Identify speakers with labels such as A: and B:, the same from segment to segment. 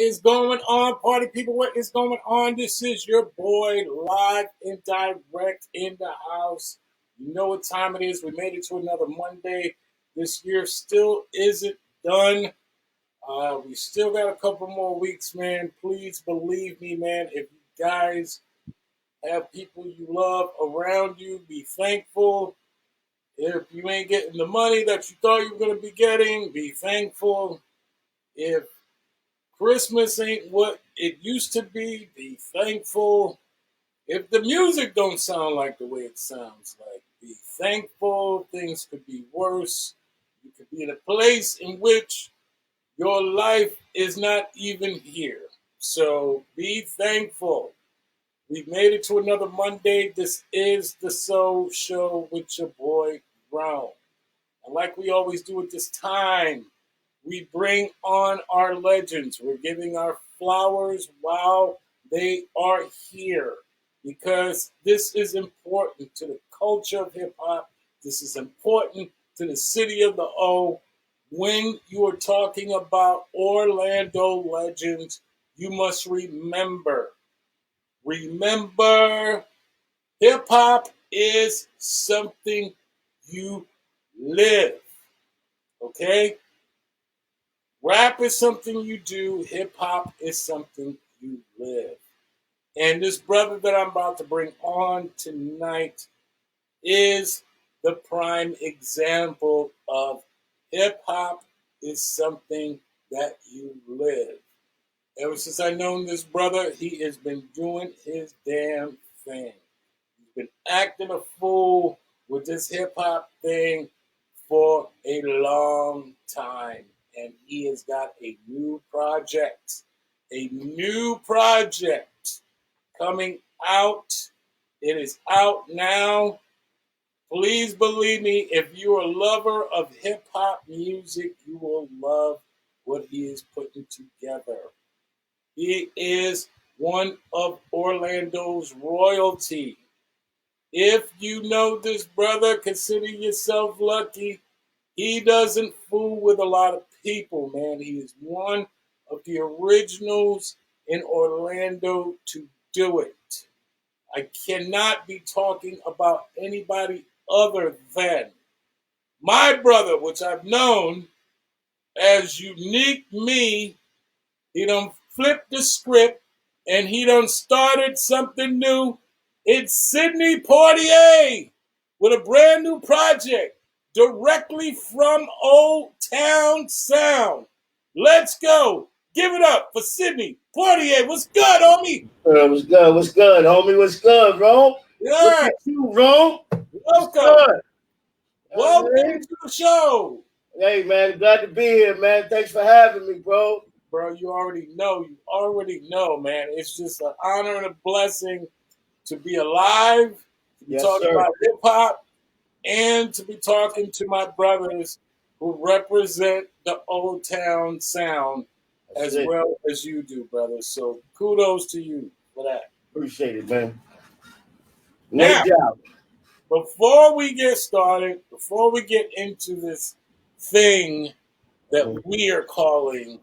A: is going on, party people? What is going on? This is your boy live and direct in the house. You know what time it is. We made it to another Monday. This year still isn't done. We still got a couple more weeks, man. Please believe me, man. If you guys have people you love around you, be thankful. If you ain't getting the money that you thought you were going to be getting, be thankful. If Christmas ain't what it used to be thankful. If the music don't sound like the way it sounds like, be thankful. Things could be worse. You could be in a place in which your life is not even here. So be thankful. We've made it to another Monday. This is the Soul Show with your boy Brown. And like we always do at this time, we bring on our legends. We're giving our flowers while they are here because this is important to the culture of hip hop. This is important to the city of the O. When you are talking about Orlando legends, you must remember, hip hop is something you live. Okay? Rap is something you do. Hip hop is something you live. And this brother that I'm about to bring on tonight is the prime example of hip hop is something that you live. Ever since I've known this brother, he has been doing his damn thing. He's been acting a fool with this hip hop thing for a long time. And he has got a new project coming out. It is out now. Please believe me, if you're a lover of hip hop music, you will love what he is putting together. He is one of Orlando's royalty. If you know this brother, consider yourself lucky. He doesn't fool with a lot of people, man. He is one of the originals in Orlando to do it. I cannot be talking about anybody other than my brother, which I've known as Uniqme. He done flipped the script and he done started something new. It's Cydney Poitier with a brand new project. Directly from Old Town Sound. Let's go. Give it up for Cydney Poitier. What's good, homie?
B: What's good? What's good, homie? What's good, bro?
A: Yeah.
B: Look at you, bro.
A: Welcome. Welcome to the show.
B: Hey, man. Glad to be here, man. Thanks for having me, bro.
A: Bro, you already know, man. It's just an honor and a blessing to be alive, to be talking about hip-hop, and to be talking to my brothers who represent the Old Town Sound as well as you do, brother. So kudos to you for that.
B: Appreciate it, man.
A: Now, before we get started, before we get into this thing that we are calling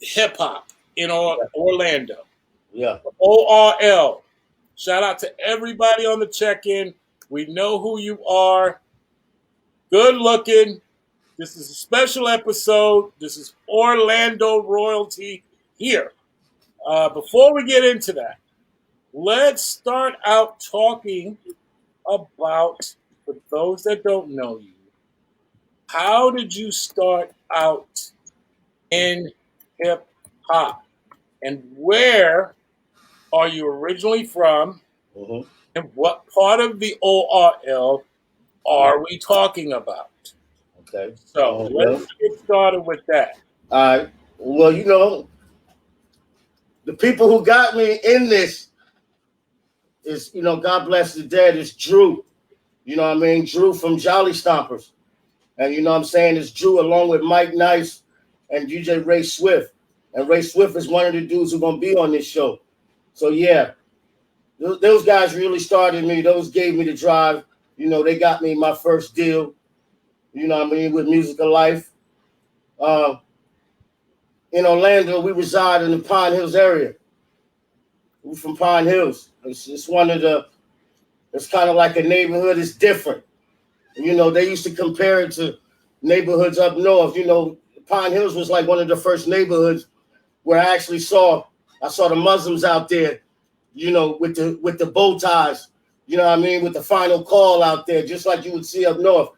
A: hip-hop in Orlando, ORL, shout out to everybody on the check-in. We know who you are. Good looking. This is a special episode. This is Orlando royalty here. Before we get into that, let's start out talking about, for those that don't know you, how did you start out in hip hop? And where are you originally from? And what part of the ORL are we talking about?
B: Okay.
A: So let's get started with that.
B: All right. Well, you know, the people who got me in this is, you know, God bless the dead, is Drew. You know what I mean? Drew from Jolly Stompers. And you know what I'm saying? It's Drew along with Mike Nice and DJ Ray Swift. And Ray Swift is one of the dudes who's going to be on this show. So, yeah, those guys really started me. Those gave me the drive. You know, they got me my first deal, you know what I mean, with Musical Life. in Orlando, we reside in the Pine Hills area. We're from Pine Hills. It's one of the. It's kind of like a neighborhood. It's different. You know, they used to compare it to neighborhoods up north. You know, Pine Hills was like one of the first neighborhoods where I actually saw the Muslims out there, you know, with the bow ties, you know what I mean, with the final call out there, just like you would see up north.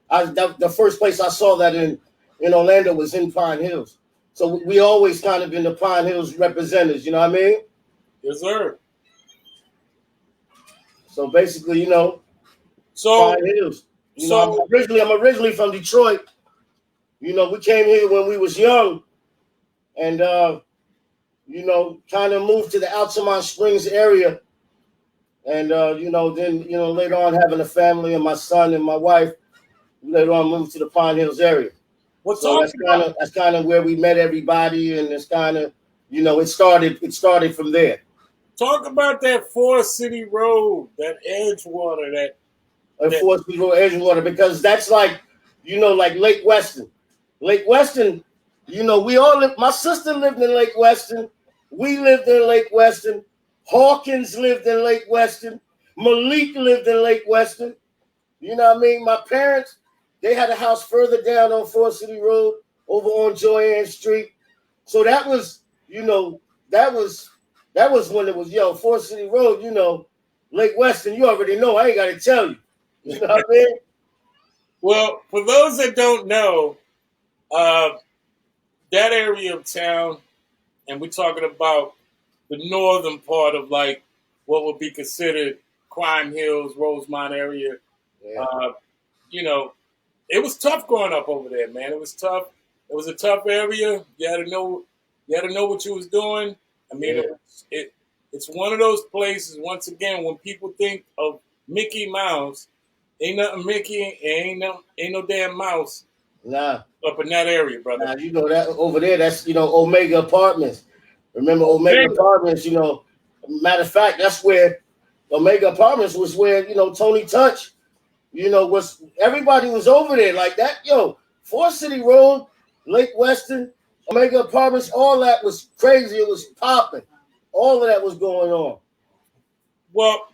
B: The first place I saw that in Orlando was in Pine Hills. So we always kind of been the Pine Hills representatives, you know what I mean?
A: Yes, sir.
B: So basically, you know,
A: So,
B: Pine Hills. You know,
A: so
B: I'm originally from Detroit. You know, we came here when we was young, and you know, kind of moved to the Altamont Springs area, and you know, then you know, later on having a family and my son and my wife, later on moved to the Pine Hills area.
A: we're
B: So
A: talking about.
B: that's kind of where we met everybody, and it's kind of, you know, it started from there.
A: Talk about that Forest City Road, that Edgewater, that
B: Forest City Road, Edgewater, because that's like, you know, like Lake Weston. Lake Weston, you know, we all lived, my sister lived in Lake Weston. We lived in Lake Weston. Hawkins lived in Lake Weston. Malik lived in Lake Weston. You know what I mean? My parents, they had a house further down on Forest City Road over on Joanne Street. So that was, you know, that was when it was, Forest City Road, you know, Lake Weston, you already know. I ain't got to tell you. You know what I mean?
A: Well, for those that don't know, uh, that area of town, and we're talking about the northern part of like what would be considered Crime Hills, Rosemont area.
B: Yeah.
A: You know, it was tough growing up over there, man. It was tough. It was a tough area. You had to know. You had to know what you was doing. I mean,
B: Yeah.
A: it's one of those places. Once again, when people think of Mickey Mouse, ain't nothing Mickey, ain't no damn mouse
B: Nah.
A: up in that area, brother.
B: Now, you know that over there, that's, you know, Omega Apartments. Remember Omega
A: Omega.
B: Apartments, you know, matter of fact, that's where Omega Apartments was where, you know, Tony Touch, you know, was everybody was over there like that. Yo, Forest City Road, Lake Weston, Omega Apartments, all that was crazy. It was popping. All of that was going on.
A: Well,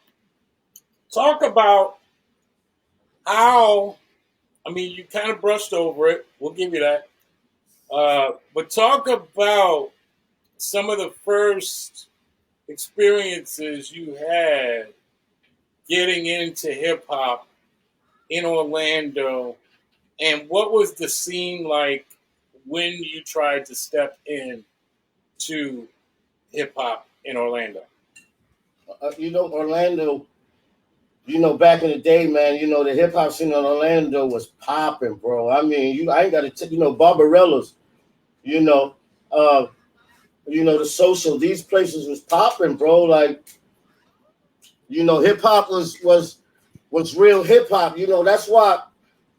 A: talk about how. I mean, you kind of brushed over it. We'll give you that. But talk about some of the first experiences you had getting into hip hop in Orlando, and what was the scene like when you tried to step in to hip hop in Orlando?
B: You know, Orlando, you know, back in the day, man, you know, the hip hop scene in Orlando was popping, bro. I mean, I ain't got to, you know, Barbarella's, you know, uh, the social, these places was popping, bro. Like, you know, hip hop was real hip hop. That's why,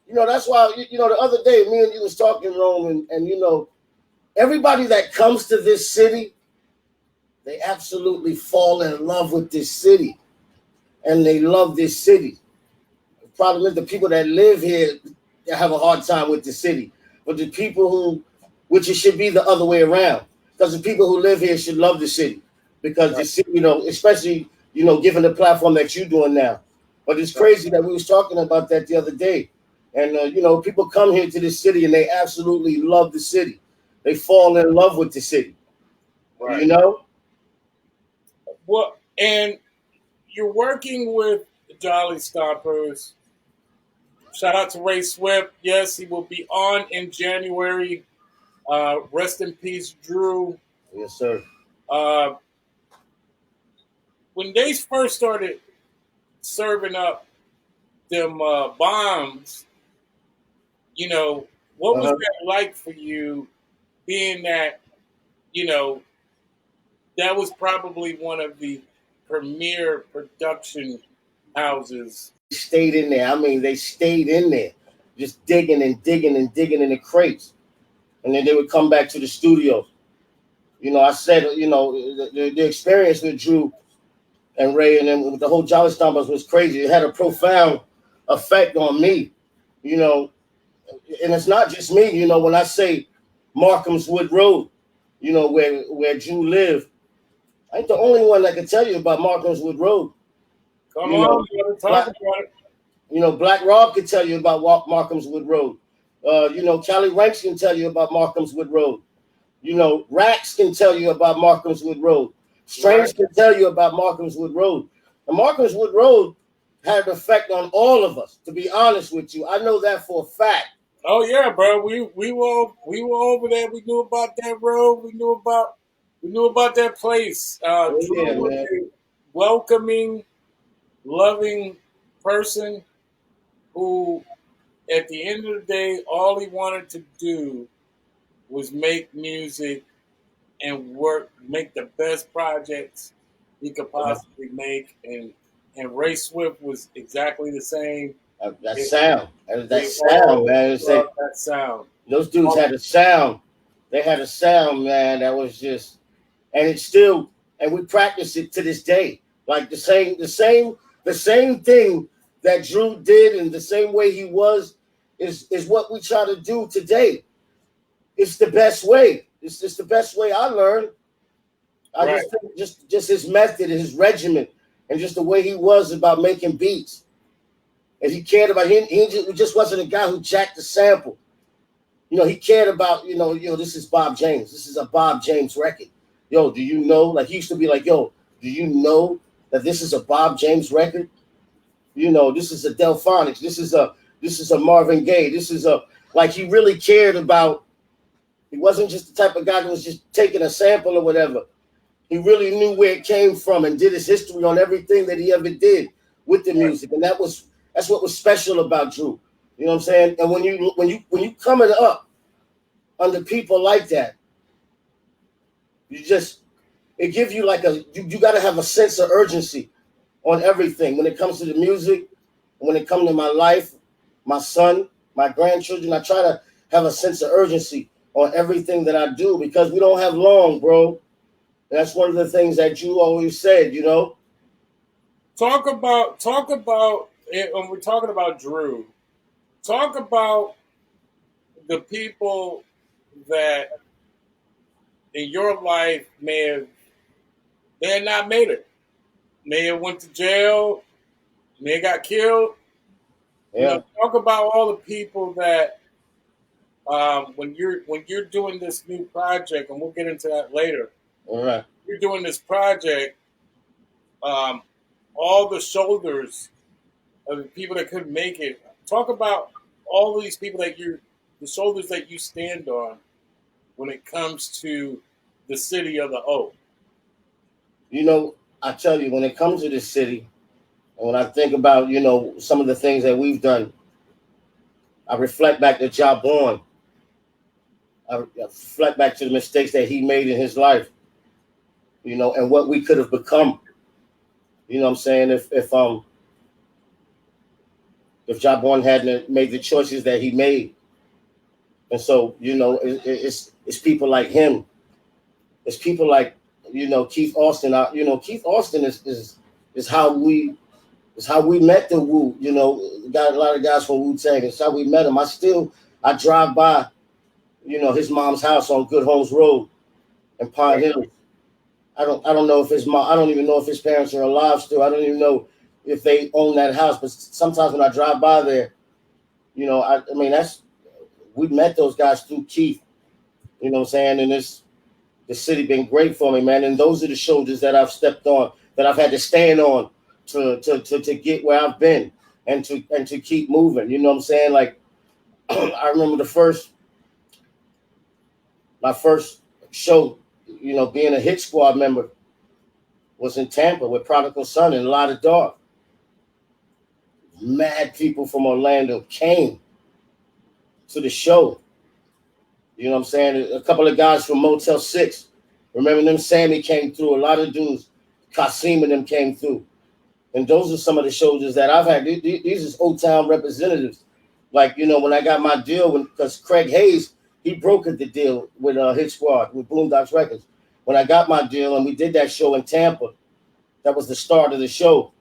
B: the other day, me and you was talking, Rome, and you know, everybody that comes to this city, they absolutely fall in love with this city, and they love this city. The problem is the people that live here, they have a hard time with the city, but the people which it should be the other way around, because the people who live here should love the city, because the city, you know, especially, you know, given the platform that you're doing now. But it's crazy that we was talking about that the other day, and you know, people come here to this city and they absolutely love the city. They fall in love with the city.
A: Right.
B: You know.
A: Well, and you're working with the Jolly Stompers. Shout out to Ray Swift. Yes, he will be on in January. Rest in peace, Drew.
B: Yes, sir.
A: When they first started serving up them bombs, you know, what was that like for you, being that, you know, that was probably one of the premier production houses.
B: Stayed in there. I mean, they stayed in there, just digging and digging and digging in the crates, and then they would come back to the studio. You know, I said, you know, the experience with Drew and Ray and then with the whole Jolly Stompers was crazy. It had a profound effect on me, you know, and it's not just me. You know, when I say Markham's Wood Road, you know, where Drew lived. I ain't the only one that can tell you about Markhamswood Road.
A: Come
B: You know,
A: on, brother, talk
B: Black,
A: about it.
B: Black Rob can tell you about Markhamswood Road. Cali Ranks can tell you about Markhamswood Road. Rax can tell you about Markhamswood Road.
A: Right.
B: Strange can tell you about Markhamswood Road. And Markhamswood Road had an effect on all of us, to be honest with you. I know that for a fact.
A: Oh yeah, bro. We were over there. We knew about that road. We knew about that place.
B: Oh,
A: Drew
B: yeah,
A: was
B: man.
A: a welcoming, loving person who, at the end of the day, all he wanted to do was make music and make the best projects he could possibly make. And Ray Swift was exactly the same.
B: That
A: It,
B: sound. That
A: we
B: sound,
A: all
B: man.
A: love that sound.
B: Those dudes had a sound. They had a sound, man, that was just, and it's still, and we practice it to this day. Like the same thing that Drew did, and the same way he was, is what we try to do today. It's the best way. It's just the best way I learned. I
A: Right.
B: just think just his method, his regimen, and just the way he was about making beats. And he cared about he just wasn't a guy who jacked the sample. He cared about, this is Bob James. This is a Bob James record. Yo, do you know? Like, he used to be like, yo, do you know that this is a Bob James record? This is a Delphonics. This is a Marvin Gaye. This is a, like, he really cared about. He wasn't just the type of guy that was just taking a sample or whatever. He really knew where it came from and did his history on everything that he ever did with the music. And that's what was special about Drew. You know what I'm saying? And when you coming up under people like that, it gives you like you got to have a sense of urgency on everything when it comes to the music, when it comes to my life, my son, my grandchildren. I try to have a sense of urgency on everything that I do, because we don't have long, bro. And that's one of the things that you always said.
A: Talk about it when we're talking about Drew. Talk about the people that in your life they had not made it. May have went to jail. May have got killed.
B: Yeah.
A: Talk about all the people that when you're doing this new project, and we'll get into that later.
B: All right.
A: You're doing this project. Um, all the shoulders of the people that couldn't make it. Talk about all these people the shoulders that you stand on when it comes to the city of the O.
B: I tell you, when it comes to this city, and when I think about, some of the things that we've done, I reflect back to Jabon. I reflect back to the mistakes that he made in his life, and what we could have become. You know what I'm saying? If Jabon hadn't made the choices that he made. And so, it's people like him. It's people like, Keith Austin. Keith Austin is how we met the Wu. Got a lot of guys from Wu Tang. It's how we met him. I drive by, his mom's house on Good Homes Road in Pine Hills. I don't know if his mom. I don't even know if his parents are alive still. I don't even know if they own that house. But sometimes when I drive by there, I mean, we met those guys through Keith. You know what I'm saying? And the city been great for me, man. And those are the shoulders that I've stepped on, that I've had to stand on to get where I've been, and to keep moving. You know what I'm saying? Like, I remember my first show, being a hit squad member, was in Tampa with Prodigal Son and a lot of Dark. Mad people from Orlando came to the show. You know what I'm saying? A couple of guys from Motel 6. Remember them? Sammy came through. A lot of dudes, Kasim and them came through. And those are some of the shoulders that I've had. These is Old Town representatives. Like, when I got my deal, because Craig Hayes, he brokered the deal with Hit Squad, with Boondocks Records. When I got my deal and we did that show in Tampa, that was the start of the show.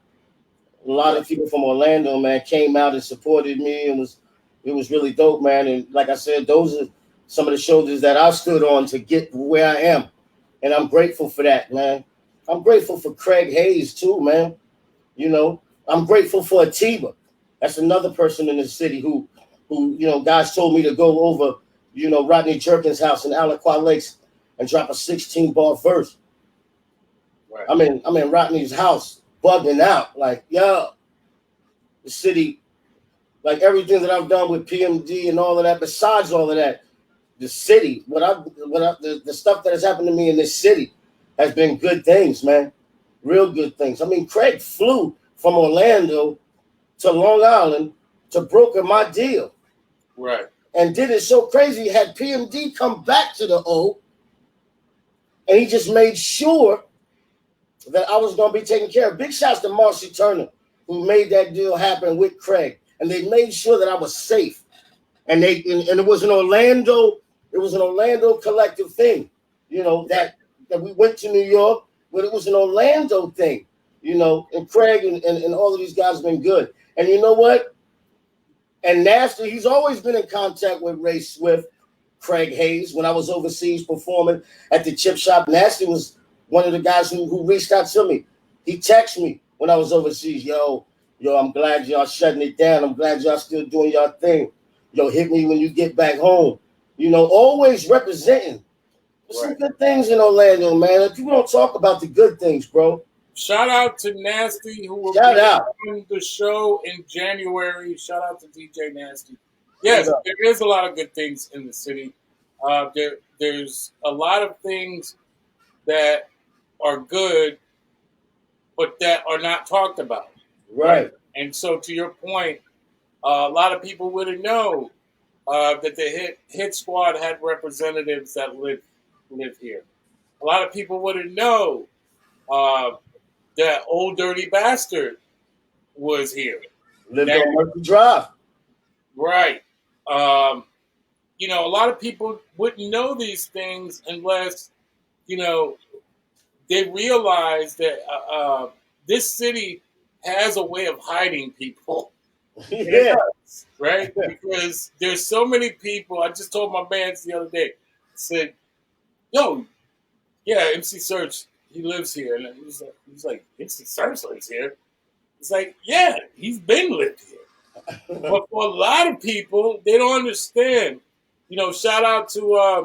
B: A lot of people from Orlando, man, came out and supported me, and it was really dope, man. And like I said, those are some of the shoulders that I stood on to get where I am. And I'm grateful for that, man. I'm grateful for Craig Hayes too, man. You know, I'm grateful for Atiba. That's another person in the city who, guys told me to go over, Rodney Jerkins' house in Aliquot Lakes and drop a 16-bar verse.
A: Right.
B: I'm in Rodney's house, bugging out, like, yo, the city, like everything that I've done with PMD and all of that. Besides all of that, the city, the stuff that has happened to me in this city has been good things, man. Real good things. I mean, Craig flew from Orlando to Long Island to broker my deal.
A: Right.
B: And did it so crazy, had PMD come back to the O, and he just made sure that I was going to be taken care of. Big shouts to Marcy Turner, who made that deal happen with Craig. And they made sure that I was safe. And it was an Orlando collective thing, that we went to New York, but it was an Orlando thing, and Craig and all of these guys have been good. And you know what? And Nasty, he's always been in contact with Ray Swift, Craig Hayes. When I was overseas performing at the Chip Shop, Nasty was one of the guys who reached out to me. He texted me when I was overseas, yo, I'm glad y'all shutting it down. I'm glad y'all still doing y'all thing. Yo, hit me when you get back home. Always representing. There's some good things in Orlando, man. People don't talk about the good things, bro.
A: Shout out to Nasty, who will be on the show in January. Shout out to DJ Nasty. Yes, there is a lot of good things in the city. There's a lot of things that are good, but that are not talked about.
B: Right.
A: And so, to your point, a lot of people wouldn't know that the Hit Squad had representatives that live here. A lot of people wouldn't know that Old Dirty Bastard was here.
B: Lived on Murphy Drive.
A: Right. A lot of people wouldn't know these things unless, they realize that this city has a way of hiding people.
B: Yeah.
A: Right? Because there's so many people. I just told my bands the other day, I said, yo, yeah, MC Search, he lives here. And he was like, MC Search lives here? It's like, yeah, he's been lived here. But for a lot of people, they don't understand. Shout out to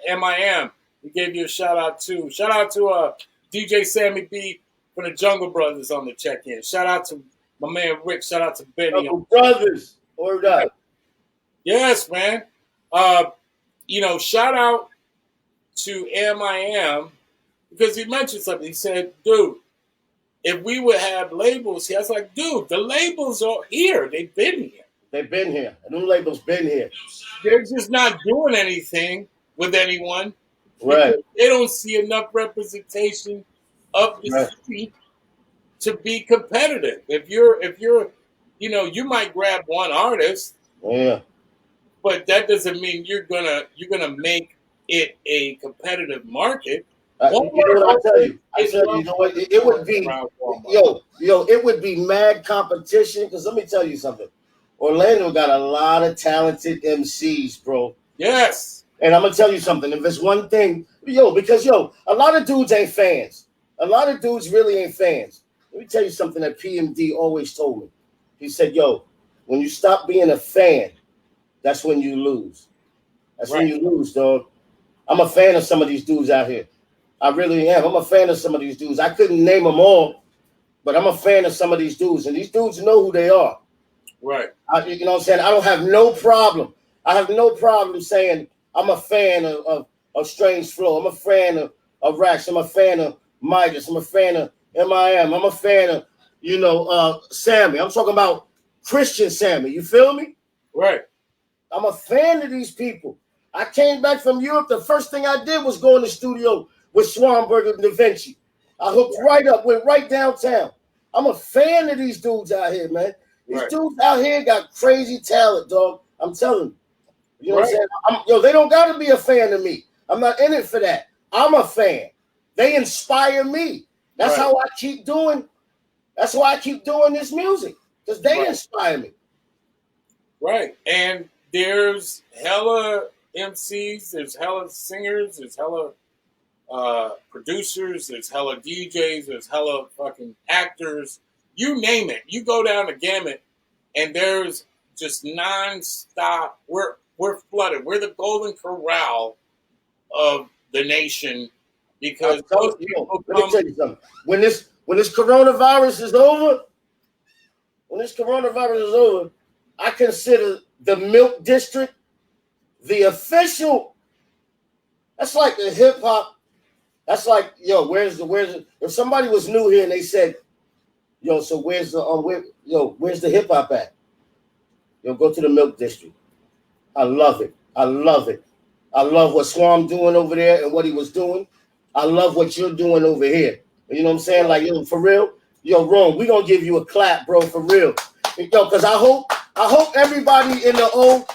A: MIM. We gave you a shout out too. Shout out to DJ Sammy B from the Jungle Brothers on the check-in. Shout out to my man Rick. Shout out to Benny.
B: Jungle Brothers. Word up.
A: Yes, man. Shout out to MIM because he mentioned something. He said, dude, if we would have labels here, I was like, dude, the labels are here. They've been here.
B: They've been here. The new labels been here.
A: They're just not doing anything with anyone.
B: Right.
A: They don't see enough representation of the city to be competitive. If you're, you might grab one artist.
B: Yeah.
A: But that doesn't mean you're gonna make it a competitive market.
B: You know what I tell you? It would be it would be mad competition. Because let me tell you something. Orlando got a lot of talented MCs, bro.
A: Yes.
B: And I'm gonna tell you something. If it's one thing, because a lot of dudes ain't fans. A lot of dudes really ain't fans. Let me tell you something that PMD always told me. He said, when you stop being a fan, that's when you lose. That's when you lose, dog. I'm a fan of some of these dudes out here. I really am. I'm a fan of some of these dudes. I couldn't name them all, but I'm a fan of some of these dudes. And these dudes know who they are.
A: Right.
B: You know what I'm saying? I don't have no problem. I have no problem saying I'm a fan of Strange Flow. I'm a fan of Rax. I'm a fan of Midas. I'm a fan of MIM. I'm a fan of, Sammy. I'm talking about Christian Sammy. You feel me?
A: Right.
B: I'm a fan of these people. I came back from Europe. The first thing I did was go in the studio with Swanberg and Da Vinci. I hooked right up, went right downtown. I'm a fan of these dudes out here, man. These dudes out here got crazy talent, dog. I'm telling you. You know what I'm saying? They don't got to be a fan of me. I'm not in it for that. I'm a fan. They inspire me. That's how I keep doing. That's why I keep doing this music, because they inspire me.
A: Right. And there's hella MCs, there's hella singers, there's hella producers, there's hella DJs, there's hella fucking actors. You name it. You go down the gamut, and there's just nonstop. We're flooded. We're the golden corral of the nation because those people
B: let me
A: come.
B: tell you something. When this coronavirus is over, I consider the Milk District the official. That's like the hip hop. That's like, yo, where's the? If somebody was new here and they said, yo, so where's the hip hop at? Yo, go to the Milk District. I love it. I love it. I love what Swam doing over there and what he was doing. I love what you're doing over here. You know what I'm saying? Like, yo, for real, yo, Rome, we gonna give you a clap, bro, for real. Yo, because I hope everybody in the O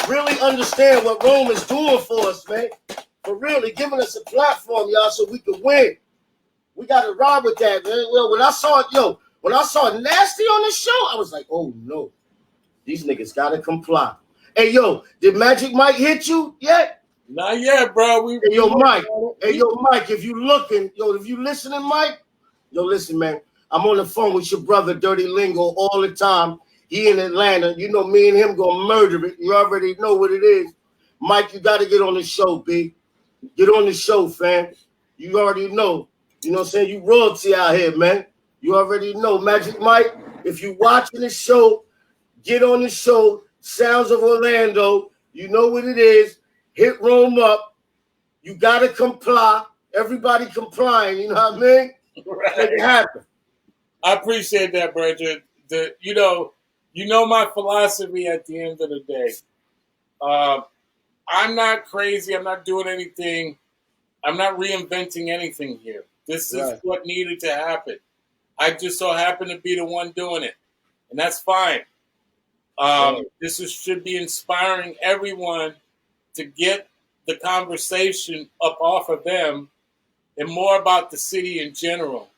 B: really understand what Rome is doing for us, man. For real, they're giving us a platform, y'all, so we can win. We got to ride with that, man. Well, when I saw Nasty on the show, I was like, oh no, these niggas gotta comply. Hey, yo, did Magic Mike hit you yet?
A: Not yet, bro. Mike.
B: Hey, yo, Mike, if you listening, Mike, yo, listen, man. I'm on the phone with your brother, Dirty Lingo, all the time. He in Atlanta. You know, me and him gonna murder it. You already know what it is. Mike, you got to get on the show, B. Get on the show, fam. You already know. You know what I'm saying? You royalty out here, man. You already know. Magic Mike, if you watching the show, get on the show. Sounds of Orlando. You know what it is. Hit Rome up. You got to comply. Everybody complying. You know what I mean?
A: Right.
B: Make it happen.
A: I appreciate that, Bridget. You know my philosophy at the end of the day. I'm not crazy. I'm not doing anything. I'm not reinventing anything here. This is what needed to happen. I just so happen to be the one doing it, and that's fine. This should be inspiring everyone to get the conversation up off of them and more about the city in general,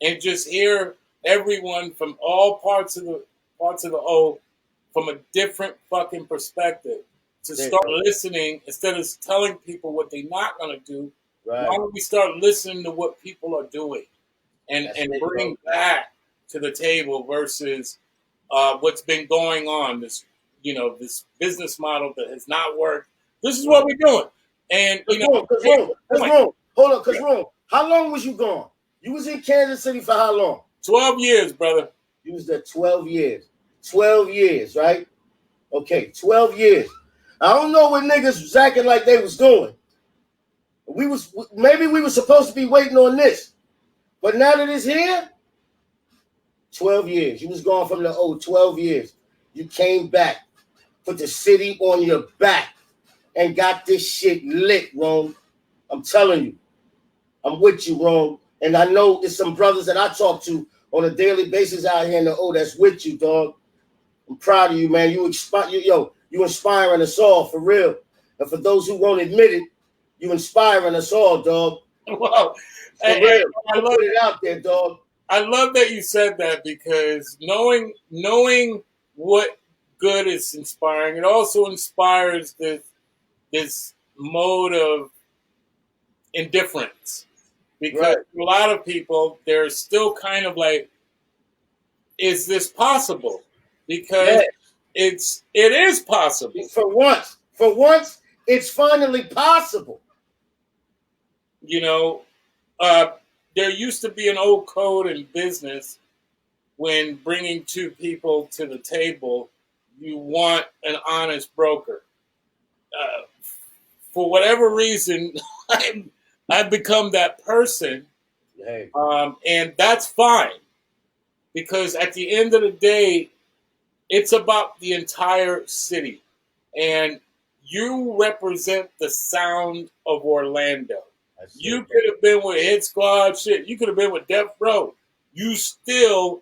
A: and just hear everyone from all parts of the O from a different fucking perspective. To start listening instead of telling people what they're not going to do. Right. Why don't we start listening to what people are doing and bring that to the table versus what's been going on, this business model that has not worked. This is what we're doing. And
B: Hold on, how long was you gone? You was in Kansas City for how long?
A: 12 years, brother.
B: You was there 12 years. 12 years, right? Okay, 12 years. I don't know what niggas was acting like they was doing. Maybe we were supposed to be waiting on this. But now that it's here, 12 years. You was gone from the 12 years. You came back, put the city on your back, and got this shit lit, Rome. I'm telling you. I'm with you, Rome. And I know it's some brothers that I talk to on a daily basis out here in the O that's with you, dog. I'm proud of you, man. You inspiring us all, for real. And for those who won't admit it, you inspiring us all, dog.
A: Wow.
B: I put it out there, dog.
A: I love that you said that because knowing what good is inspiring, it also inspires this mode of indifference. Because a lot of people, they're still kind of like, is this possible? Because it is possible.
B: For once, it's finally possible.
A: You know, there used to be an old code in business when bringing two people to the table, you want an honest broker. For whatever reason, I've become that person, and that's fine. Because at the end of the day, it's about the entire city. And you represent the sound of Orlando. You could have been with Hit Squad, shit. You could have been with Death Row. You still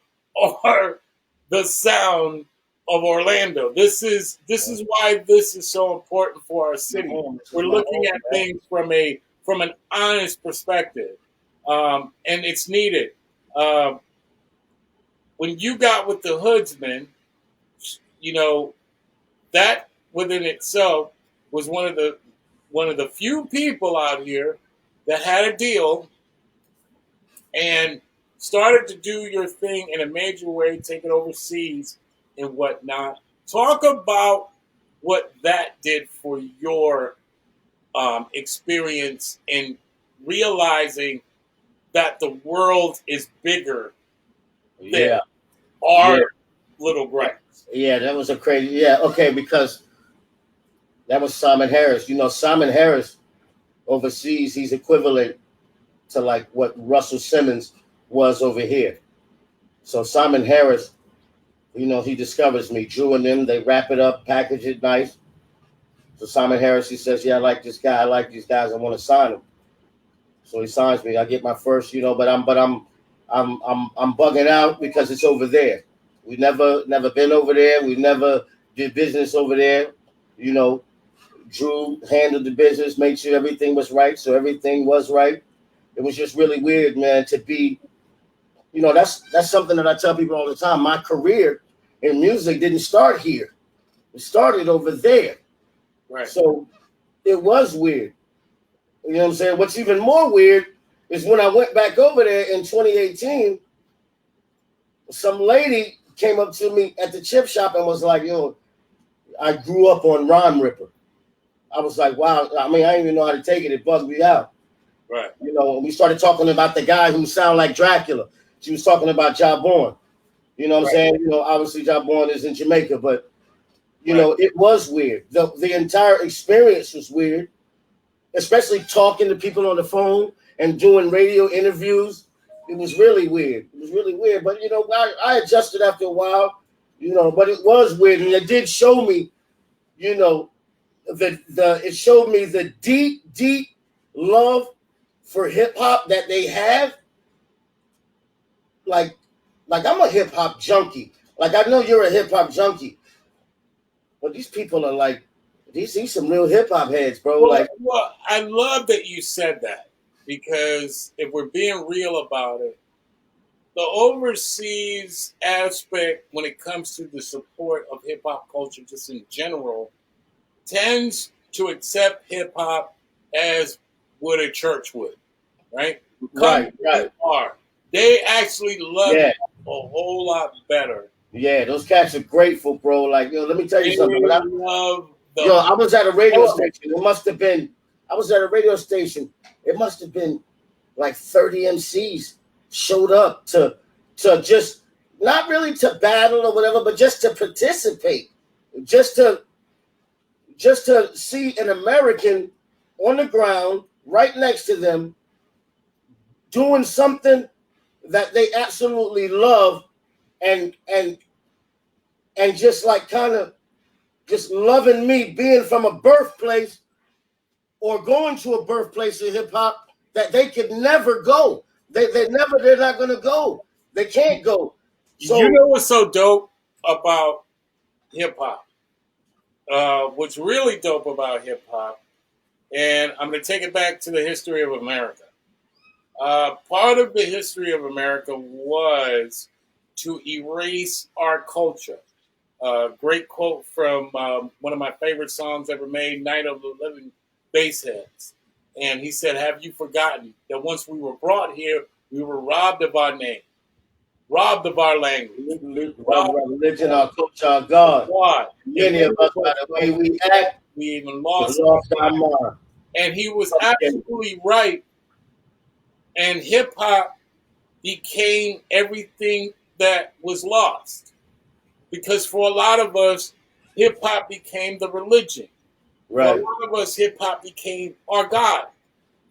A: are the sound of Orlando. This is why this is so important for our city. We're looking at things from an honest perspective, and it's needed. When you got with the Hoodsman, that within itself was one of the few people out here that had a deal and started to do your thing in a major way, take it overseas and whatnot. Talk about what that did for your experience in realizing that the world is bigger than
B: Yeah.
A: our
B: Yeah.
A: little gripes.
B: Yeah, that was a crazy. Yeah, okay, because that was Simon Harris. You know, Simon Harris overseas, he's equivalent to like what Russell Simmons was over here. So Simon Harris, you know, he discovers me. Drew and them, they wrap it up, package it nice. So Simon Harris, he says, "Yeah, I like this guy. I like these guys. I want to sign him." So he signs me. I get my first, you know, I'm bugging out because it's over there. We never been over there. We never did business over there. You know, Drew handled the business, made sure everything was right. So everything was right. It was just really weird, man, to be, you know, that's something that I tell people all the time. My career in music didn't start here. It started over there.
A: Right.
B: So it was weird. You know what I'm saying? What's even more weird is when I went back over there in 2018, some lady came up to me at the chip shop and was like, "Yo, I grew up on Ron Ripper." I was like, "Wow." I mean, I didn't even know how to take it. It bugged me out.
A: Right.
B: You know, we started talking about the guy who sounded like Dracula. She was talking about Ja Born. You know what I'm saying? You know, obviously Ja Born is in Jamaica, but you know, it was weird. The entire experience was weird, especially talking to people on the phone and doing radio interviews. It was really weird. It was really weird. But you know, I adjusted after a while, you know, but it was weird. And it did show me, you know, it showed me the deep love for hip hop that they have. Like I'm a hip hop junkie. Like I know you're a hip hop junkie, but these people are like these some real hip hop heads, bro.
A: Well, I love that you said that because if we're being real about it, the overseas aspect when it comes to the support of hip hop culture, just in general, tends to accept hip hop as what a church would, right? Come
B: Right.
A: are. They actually love
B: Yeah.
A: it a whole lot better.
B: Yeah, those cats are grateful, bro. Like, yo, let me tell you
A: They
B: something.
A: love
B: I was at a radio
A: Oh.
B: station. It must have been, I was at a radio station. It must have been like 30 MCs showed up to just not really to battle or whatever, but just to participate, just to see an American on the ground right next to them doing something that they absolutely love and just like kind of just loving me being from a birthplace or going to a birthplace of hip hop that they could never go. They're not gonna go. They can't go. So
A: you know what's so dope about hip hop? What's really dope about hip hop, and I'm going to take it back to the history of America. Part of the history of America was to erase our culture. Great quote from one of my favorite songs ever made, Night of the Living Bassheads. And he said, "Have you forgotten that once we were brought here, we were robbed of our name, robbed of our language,
B: robbed of our religion, our culture, our God.
A: God.
B: Many of us, by the way we act,
A: we even
B: we
A: lost
B: our mind."
A: And he was absolutely right. And hip hop became everything that was lost. Because for a lot of us, hip hop became the religion.
B: Right.
A: For a lot of us, hip hop became our God.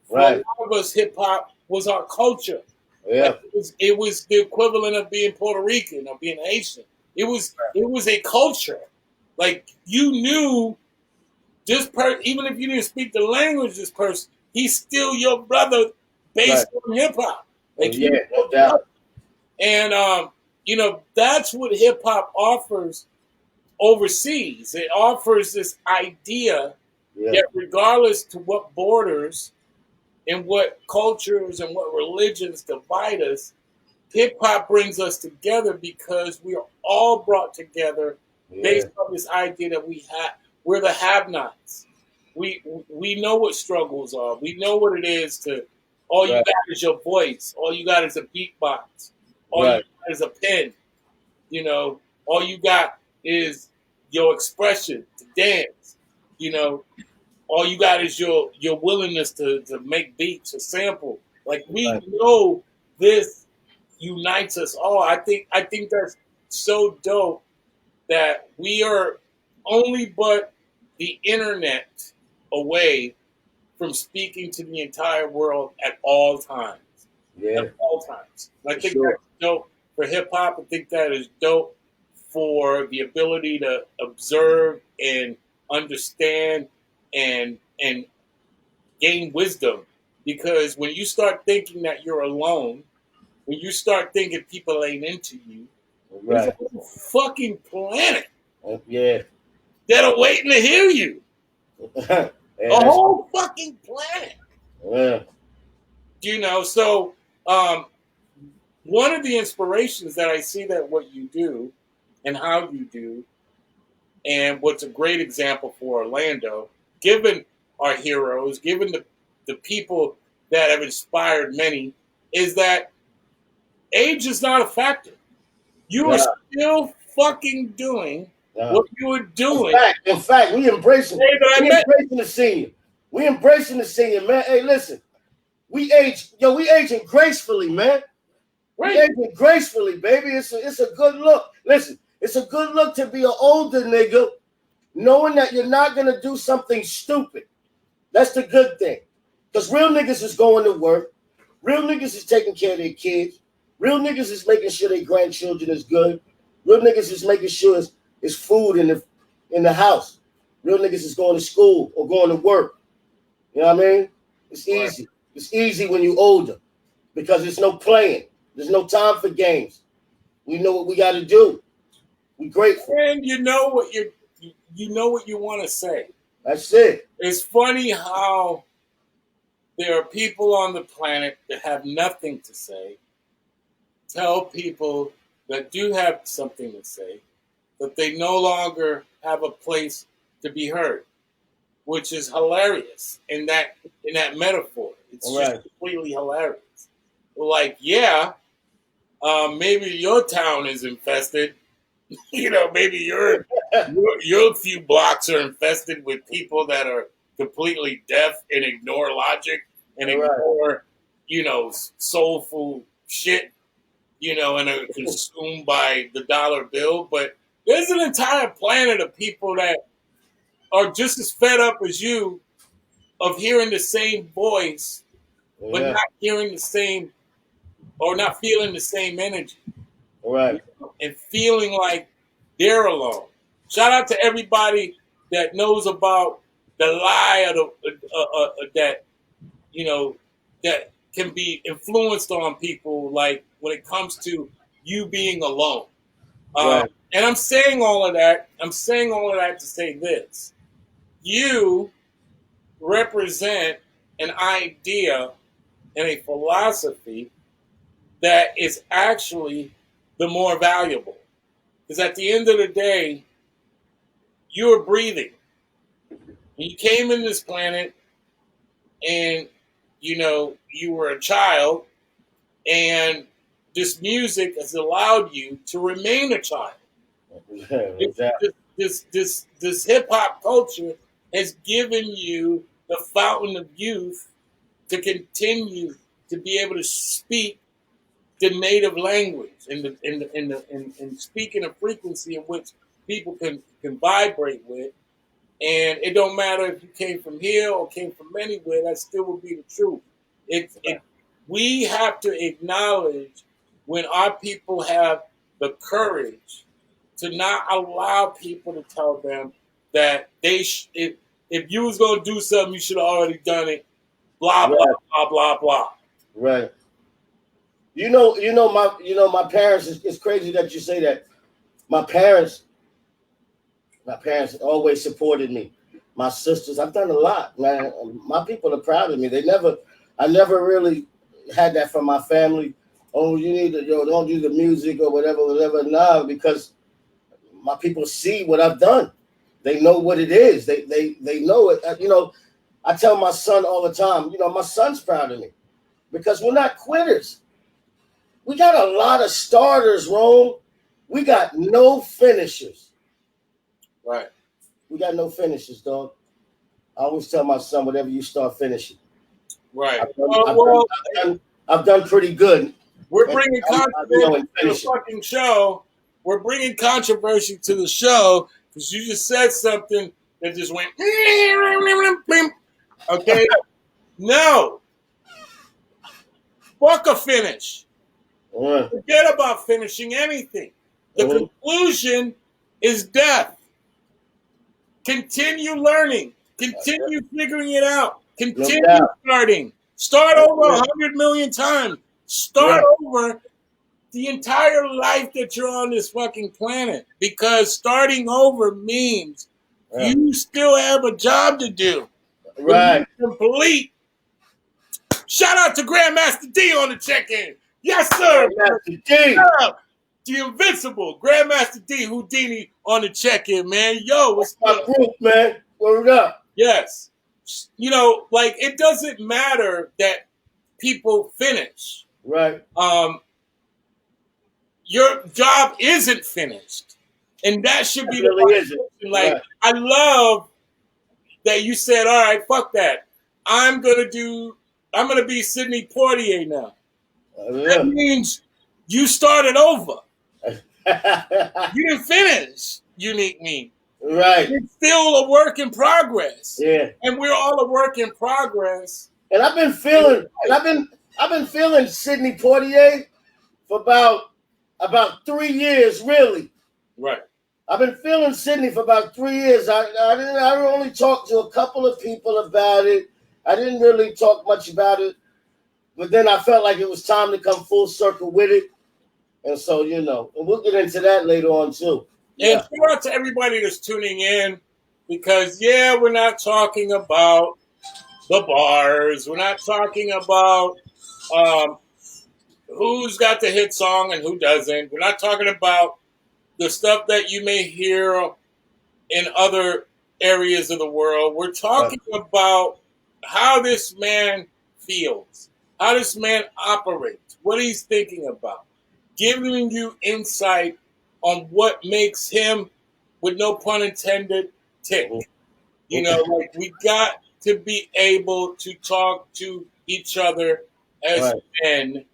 A: For
B: Right.
A: a lot of us, hip hop was our culture.
B: Yeah.
A: Like it was the equivalent of being Puerto Rican or being Haitian. It was a culture. Like you knew this person, even if you didn't speak the language, this person, he's still your brother based on hip hop. Like
B: yeah, no doubt.
A: And you know, that's what hip hop offers overseas. It offers this idea that regardless to what borders and what cultures and what religions divide us, hip hop brings us together because we are all brought together based on this idea that we have. We're the have-nots. We know what struggles are. We know what it is to. All you
B: Right.
A: got is your voice. All you got is a beatbox. All you
B: Right.
A: got is a pen. You know, all you got is your expression to dance. You know, all you got is your willingness to make beats or sample. Like we
B: Right.
A: know this unites us all. I think that's so dope that we are only but the internet away from speaking to the entire world at all times. At
B: Yeah.
A: all times. And I
B: For
A: think
B: sure.
A: that's dope for hip hop. I think that is dope for the ability to observe and understand and gain wisdom. Because when you start thinking that you're alone, when you start thinking people ain't into you, there's a
B: Right.
A: whole fucking planet
B: Yeah.
A: that are waiting to hear you.
B: Yeah.
A: A
B: That's
A: whole fucking planet.
B: yeah.
A: You know, so um, one of the inspirations that I see that what you do and how you do, and what's a great example for Orlando, given our heroes, given the people that have inspired many, is that age is not a factor. You are
B: Nah,
A: still fucking doing
B: nah.
A: what you were doing
B: In fact, we
A: the
B: embracing,
A: day that I
B: we
A: met.
B: embracing the senior. We embracing the senior, man. Hey, listen, we aging gracefully, man. We
A: Right.
B: aging gracefully, baby. It's a good look. Listen, it's a good look to be an older nigga, knowing that you're not gonna do something stupid. That's the good thing. Because real niggas is going to work. Real niggas is taking care of their kids. Real niggas is making sure their grandchildren is good. Real niggas is making sure it's food in the house. Real niggas is going to school or going to work. You know what I mean? It's
A: Right.
B: easy. It's easy when you're older because there's no playing. There's no time for games. We know what we got to do. We grateful.
A: And you know what you want to say.
B: That's it.
A: It's funny how there are people on the planet that have nothing to say, tell people that do have something to say that they no longer have a place to be heard, which is hilarious in that metaphor. It's
B: All
A: just
B: right.
A: completely hilarious. Like, yeah, maybe your town is infested. Maybe your few blocks are infested with people that are completely deaf and ignore logic and
B: All right.
A: ignore, soulful shit, and are consumed by the dollar bill. But there's an entire planet of people that are just as fed up as you of hearing the same voice, but
B: Yeah.
A: not hearing the same or not feeling the same energy.
B: All right.
A: And feeling like they're alone. Shout out to everybody that knows about the lie of that that can be influenced on people, like when it comes to you being alone.
B: Right.
A: And I'm saying all of that. I'm saying all of that to say this: you represent an idea and a philosophy that is actually the more valuable. Because at the end of the day, you're breathing. You came in this planet and, you were a child, and this music has allowed you to remain a child. It,
B: Exactly.
A: this hip hop culture has given you the fountain of youth to continue to be able to speak the native language and speak in a frequency in which people can vibrate with. And it don't matter if you came from here or came from anywhere, that still would be the truth. We have to acknowledge when our people have the courage to not allow people to tell them that if you was gonna do something, you should have already done it. Blah blah
B: Right.
A: blah blah blah.
B: Right. My parents. It's crazy that you say that. My parents, my parents always supported me. My sisters, I've done a lot, man. My people are proud of me. I never really had that from my family. Oh, you need to, don't do the music or whatever. Nah, because my people see what I've done. They know what it is. They know it. You know, I tell my son all the time, you know, my son's proud of me because we're not quitters. We got a lot of starters, Rome. We got no finishers.
A: Right.
B: We got no finishers, dog. I always tell my son, whatever you start finishing.
A: Right.
B: I've done pretty good.
A: We're bringing controversy to the fucking show. We're bringing controversy to the show because you just said something that just went. Okay. No. Fuck a finish. Forget about finishing anything. The conclusion is death. Continue learning. Continue figuring it out. Continue starting. Start over 100 million times. Start over the entire life that you're on this fucking planet. Because starting over means you still have a job to do.
B: Right.
A: Complete. Shout out to Grandmaster D on the check-in. Yes, sir.
B: Grandmaster D.
A: The Invincible. Grandmaster D Houdini on the check-in, man. Yo, what's
B: my group, man? Word up.
A: Yes. You know, like, it doesn't matter that people finish.
B: Right.
A: Your job isn't finished. And that should be
B: really isn't.
A: Like, right. I love that you said, all right, fuck that. I'm gonna be Cydney Poitier now. That means you started over. You didn't finish Uniqme.
B: Right.
A: It's still a work in progress.
B: Yeah.
A: And we're all a work in progress.
B: And I've been feeling Cydney Poitier for about 3 years, really.
A: Right.
B: I've been feeling Cydney for about 3 years. I only talked to a couple of people about it. I didn't really talk much about it. But then I felt like it was time to come full circle with it. And so, you know, and we'll get into that later on, too.
A: And shout out to everybody that's tuning in because, we're not talking about the bars. We're not talking about who's got the hit song and who doesn't. We're not talking about the stuff that you may hear in other areas of the world. We're talking about how this man feels, how this man operates, what he's thinking about, giving you insight on what makes him, with no pun intended, tick. You know, like, we got to be able to talk to each other as men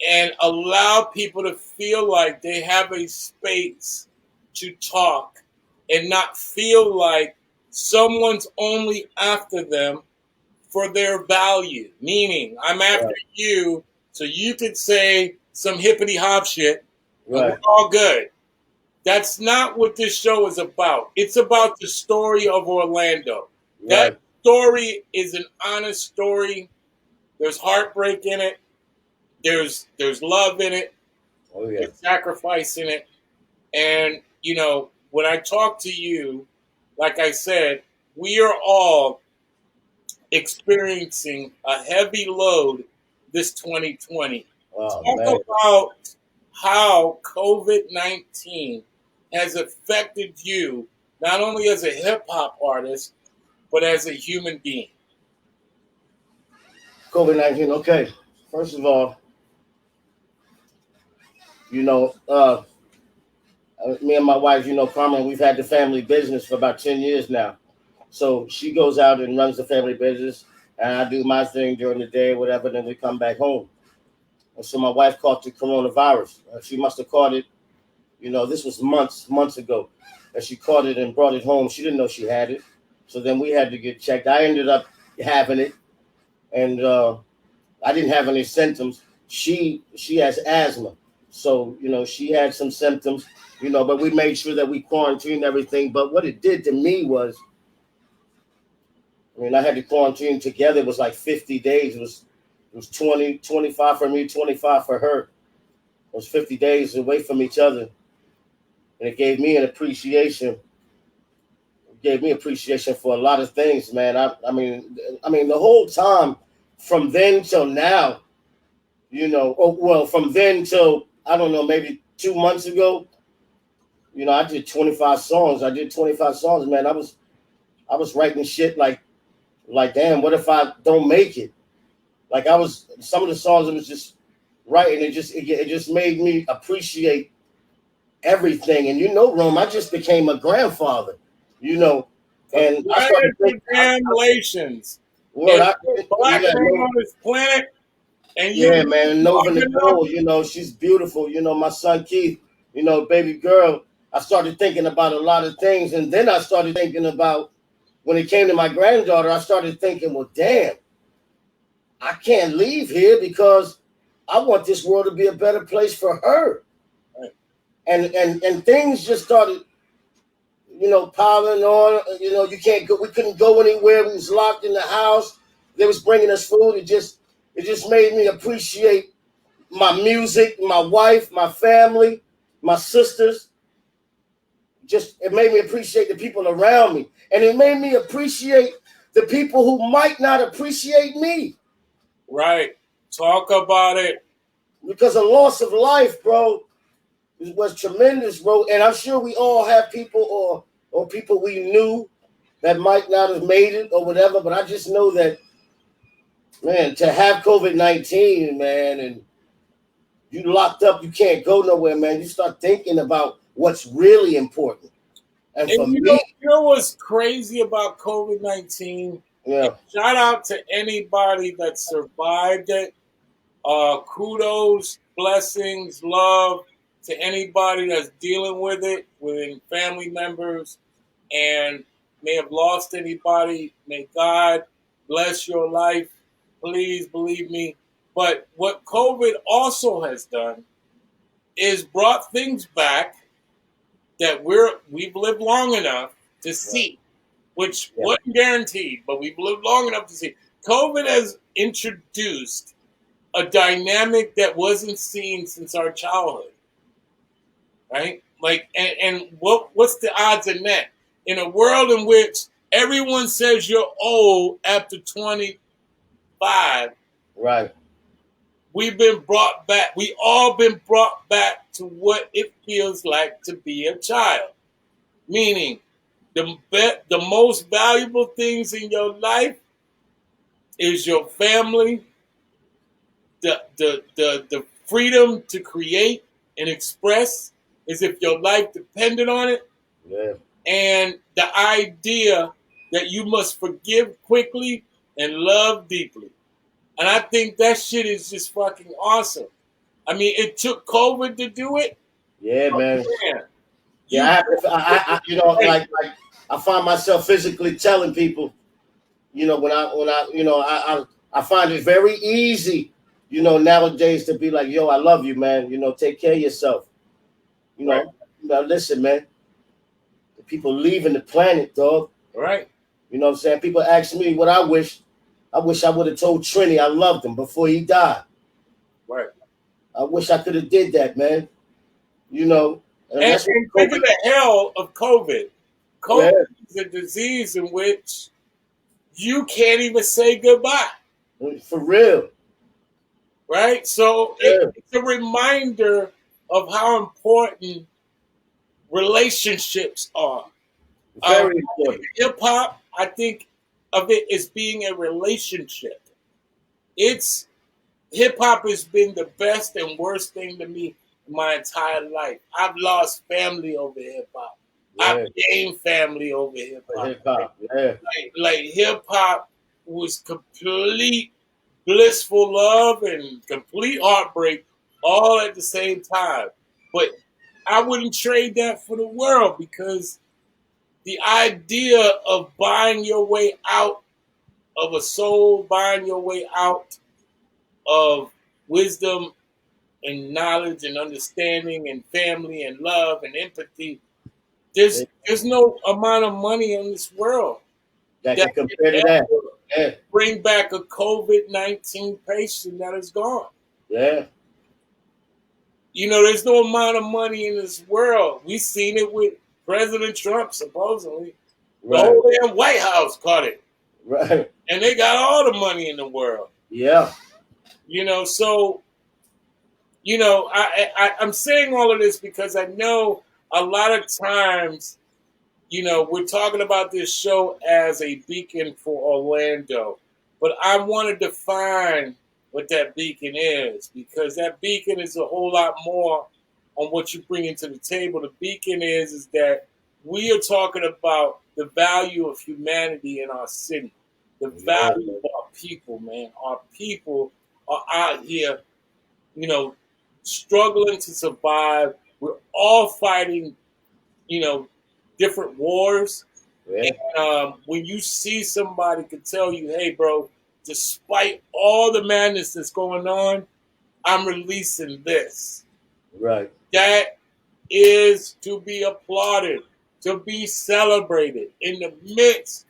A: and allow people to feel like they have a space to talk and not feel like someone's only after them for their value. Meaning, I'm after you so you could say some hippity hop shit. Right. We're all good. That's not what this show is about. It's about the story of Orlando. Right. That story is an honest story. There's heartbreak in it. There's love in it. Oh, yeah. There's sacrifice in it. And, you know, when I talk to you, like I said, we are all experiencing a heavy load this 2020. Talk about how COVID-19 has affected you, not only as a hip-hop artist, but as a human being.
B: COVID-19, okay. First of all, you know, me and my wife, you know, Carmen, we've had the family business for about 10 years now. So she goes out and runs the family business, and I do my thing during the day, whatever, then we come back home. And so my wife caught the coronavirus. She must have caught it, you know, this was months ago. And she caught it and brought it home. She didn't know she had it. So then we had to get checked. I ended up having it. And I didn't have any symptoms. She has asthma. So, you know, she had some symptoms, you know, but we made sure that we quarantined everything. But what it did to me was, I mean, I had to quarantine together. It was like 50 days. It was 20, 25 for me, 25 for her. It was 50 days away from each other. And it gave me an appreciation. It gave me appreciation for a lot of things, man. I mean, the whole time from then till now, you know, from then till, I don't know, maybe 2 months ago, I did 25 songs. I did 25 songs, man. I was writing shit like damn, what if I don't make it? Like I was some of the songs I was just writing. It just made me appreciate everything. And Rome, I just became a grandfather. You know, and I started thinking.
A: Congratulations.
B: Well,
A: If you're a black
B: yeah,
A: man on this planet and you
B: yeah, man. Nova
A: young enough,
B: Nicole, she's beautiful. My son Keith, baby girl. I started thinking about a lot of things, and then I started thinking about when it came to my granddaughter. I started thinking, well, damn, I can't leave here because I want this world to be a better place for her.
A: right.
B: And things just started, piling on. You can't go. We couldn't go anywhere. We was locked in the house. They was bringing us food. It just made me appreciate my music, my wife, my family, my sisters. Just it made me appreciate the people around me, and it made me appreciate the people who might not appreciate me.
A: Right. Talk about it.
B: Because a loss of life, bro, was tremendous, bro. And I'm sure we all have people or people we knew that might not have made it or whatever. But I just know that, man, to have COVID-19, man, and you locked up, you can't go nowhere, man. You start thinking about what's really important. And for
A: And
B: me,
A: you know what's crazy about COVID-19?
B: yeah,
A: Shout out to anybody that survived it. Kudos, blessings, love to anybody that's dealing with it, with family members, and may have lost anybody. May God bless your life. Please believe me. But what COVID also has done is brought things back that we've lived long enough to see, which
B: yeah,
A: wasn't guaranteed, but we've lived long enough to see. COVID has introduced a dynamic that wasn't seen since our childhood, right? Like, and what's the odds in that? In a world in which everyone says you're old after 25,
B: right,
A: we've been brought back. We all been brought back to what it feels like to be a child. Meaning, the most valuable things in your life is your family, the freedom to create and express as if your life depended on it,
B: yeah,
A: and the idea that you must forgive quickly and love deeply. And I think that shit is just fucking awesome. I mean, it took COVID to do it.
B: yeah,
A: But
B: man.
A: man,
B: Yeah,
A: you hey,
B: like I find myself physically telling people, I find it very easy, nowadays to be like, yo, I love you, man. Take care of yourself.
A: right,
B: Now listen, man. The people leaving the planet, dog.
A: right,
B: You know what I'm saying? People ask me what I wish. I wish I would have told Trini I loved him before he died.
A: right.
B: I wish I could have did that, man. And
A: And
B: that's what
A: think of
B: COVID.
A: the hell of COVID.
B: Yeah,
A: COVID is a disease in which you can't even say goodbye,
B: for real.
A: right? So
B: Yeah,
A: it's a reminder of how important relationships are.
B: very important.
A: Hip hop, I think of it as being a relationship. It's hip hop has been the best and worst thing to me my entire life. I've lost family over hip hop. I've
B: Yeah,
A: gained family over hip
B: for
A: hop.
B: hip hop. Yeah,
A: Like hip hop was complete blissful love and complete heartbreak all at the same time. But I wouldn't trade that for the world because the idea of buying your way out of a soul, buying your way out of wisdom and knowledge and understanding and family and love and empathy,
B: yeah.
A: there's no amount of money in this world
B: That
A: that
B: can compare to
A: can
B: that.
A: ever
B: Yeah,
A: bring back a COVID-19 patient that is gone.
B: yeah,
A: There's no amount of money in this world. We've seen it with President Trump, supposedly. The
B: right,
A: whole damn White House caught it.
B: right.
A: And they got all the money in the world.
B: Yeah,
A: So, I'm saying all of this because I know a lot of times, we're talking about this show as a beacon for Orlando, but I want to define what that beacon is, because that beacon is a whole lot more on what you bring into the table. The beacon is that we are talking about the value of humanity in our city, the value of our people, man. Our people are out here, struggling to survive. We're all fighting, different wars.
B: Yeah.
A: And when you see somebody could tell you, hey, bro, despite all the madness that's going on, I'm releasing this.
B: Right.
A: That is to be applauded, to be celebrated in the midst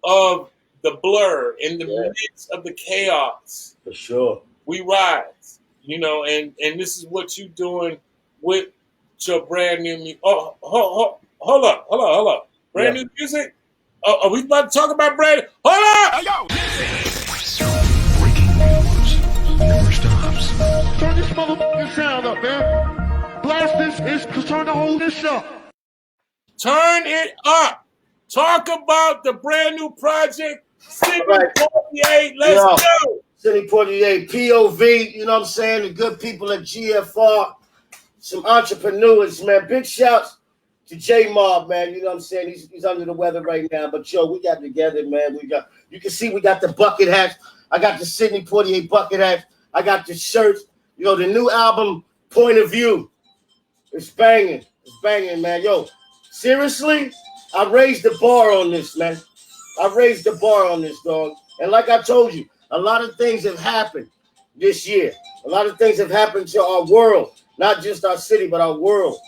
A: of the blur, in the midst of the chaos.
B: For sure.
A: We rise, and this is what you're doing with your brand new music. Oh, hold up. Brand new music? Are we about to talk about brand? Hold up!
C: Hey, yo! Breaking news never stops.
D: Turn this motherfucking sound up, man. Blast this is turn the whole this up.
A: Turn it up. Talk about the brand new project, Cydney Poitier. Let's go.
B: Cydney Poitier, POV, you know what I'm saying? The good people at GFR, some entrepreneurs, man. Big shouts to J Mob, man. You know what I'm saying? He's under the weather right now. But yo, we got together, man. You can see we got the bucket hats. I got the Cydney Poitier bucket hats. I got the shirts. The new album, Point of View. It's banging. It's banging, man. Yo, seriously, I raised the bar on this, man. I raised the bar on this, dog. And like I told you, a lot of things have happened this year. A lot of things have happened to our world, not just our city, but our world.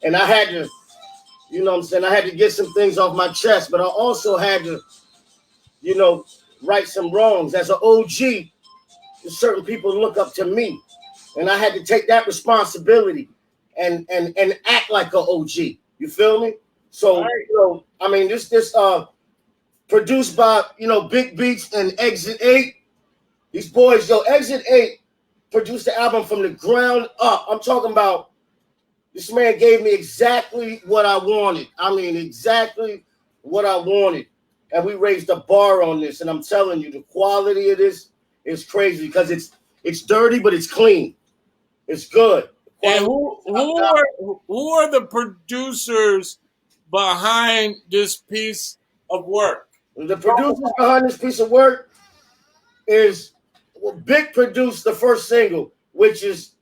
B: And I had to, I had to get some things off my chest, but I also had to, right some wrongs. As an OG, certain people look up to me. And I had to take that responsibility and act like an OG. You feel me? So, this produced by, Big Beats and Exit 8. These boys, Exit 8 produced the album from the ground up. I'm talking about, this man gave me exactly what I wanted. Exactly what I wanted. And we raised the bar on this. And I'm telling you, the quality of this is crazy because it's dirty, but it's clean. It's good.
A: And who are the producers behind this piece of work?
B: The producers behind this piece of work is Big produced the first single, which is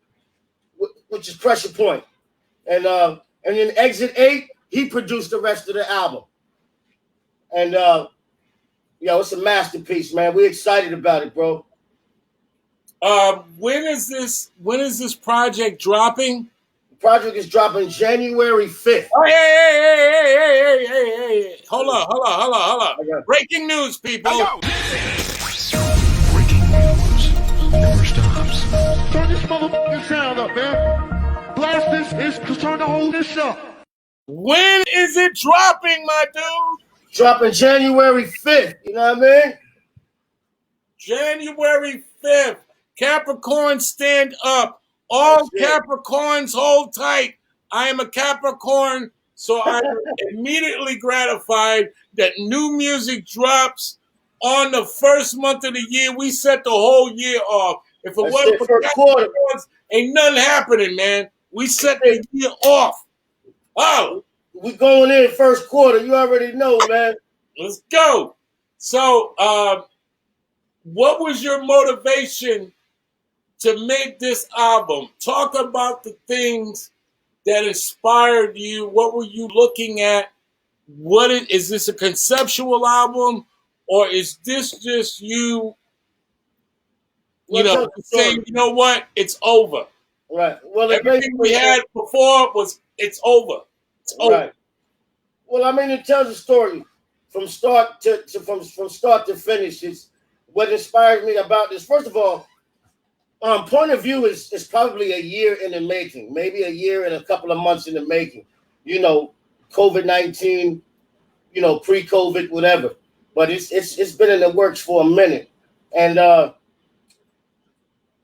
B: Pressure Point. And then Exit 8, he produced the rest of the album. And it's a masterpiece, man. We're excited about it, bro.
A: When is this project dropping?
B: The project is dropping January 5th.
A: Oh, hey. Hold on. Breaking news, people.
C: Hey, yo! Breaking news never stops.
D: Turn this motherfucking sound up, man. Blast this is turn the whole this up.
A: When is it dropping, my dude?
B: Dropping January 5th. You know what I mean?
A: January 5th. Capricorn, stand up. All Capricorns, hold tight. I am a Capricorn, so I'm immediately gratified that new music drops on the first month of the year. We set the whole year off. If it wasn't for Capricorns, ain't nothing happening, man. We set the year off. Oh.
B: We going in first quarter. You already know, man.
A: Let's go. So, what was your motivation to make this album? Talk about the things that inspired you. What were you looking at? Is this a conceptual album, or is this just you? Saying, you know what? It's over.
B: Right. Well,
A: everything we had before it's over. It's over.
B: Right. Well, it tells a story from start to finish. It's what inspires me about this. First of all, Point of View is probably a year in the making, maybe a year and a couple of months in the making. COVID-19, pre-COVID, whatever. But it's been in the works for a minute. And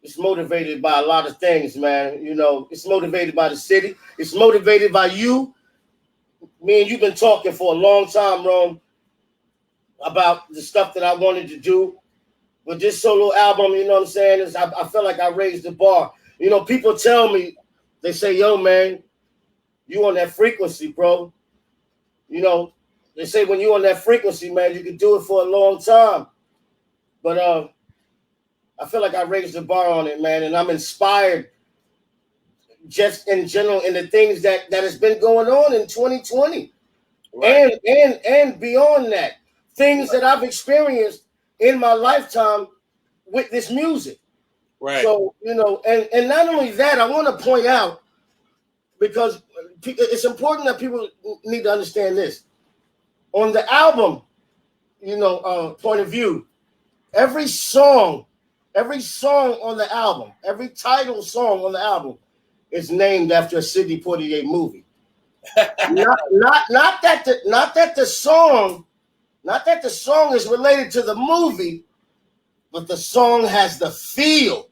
B: it's motivated by a lot of things, man. You know, it's motivated by the city. It's motivated by you. Me and you've been talking for a long time, Rome, about the stuff that I wanted to do. With this solo album, you know what I'm saying, is I feel like I raised the bar. You know, people tell me, they say, yo, man, you on that frequency, bro. You know, they say when you on that frequency, man, you can do it for a long time. But I feel like I raised the bar on it, man, and I'm inspired just in general in the things that has been going on in 2020. Right. And beyond that, things that I've experienced in my lifetime with this music.
A: Right.
B: So, you know, and not only that, I want to point out, because it's important that people need to understand this. On the album, you know, point of view, every song on the album, every title song on the album is named after a Cydney Poitier movie. not that the song is related to the movie, but the song has the feel